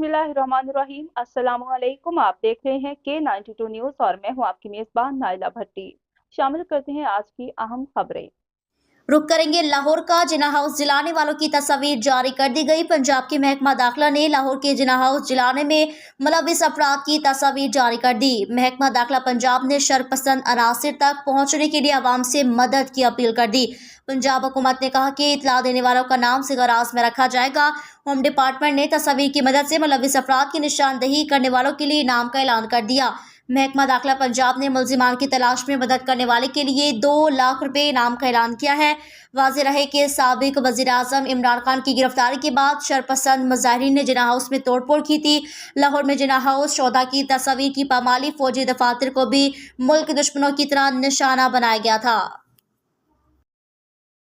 बिस्मिल्लाहिर्रहमानिर्रहीम। अस्सलाम वालेकुम। आप देख रहे हैं K92 न्यूज़ और मैं हूं आपकी मेज़बान नाइला भट्टी। शामिल करते हैं आज की अहम खबरें। रुक करेंगे लाहौर का। जिना हाउस जलाने वालों की तस्वीर जारी कर दी गई। पंजाब के महकमा दाखिला ने लाहौर के जिना हाउस जलाने में मुलविस अफराद की तस्वीर जारी कर दी। महकमा दाखिला पंजाब ने शरपसंद अनासिर तक पहुंचने के लिए आवाम से मदद की अपील कर दी। पंजाब हुकूमत ने कहा कि इतला देने वालों का नाम सिगराज में रखा जाएगा। होम डिपार्टमेंट ने तस्वीर की मदद से मुलविस अफराद की निशानदही करने वालों के लिए इनाम का ऐलान कर दिया। महकमा दाखिला पंजाब ने मुलजिमान की तलाश में मदद करने वाले के लिए 2 लाख रुपए इनाम का ऐलान किया है। वाज़ेह रहे कि साबिक वज़ीर आज़म इमरान खान की गिरफ्तारी के बाद शरपसंद मुजाहिरीन ने जिना हाउस में तोड़फोड़ की थी। लाहौर में जिना हाउस शोधा की तस्वीर की पामाली फौजी दफातर को भी मुल्क दुश्मनों की तरह निशाना बनाया गया था।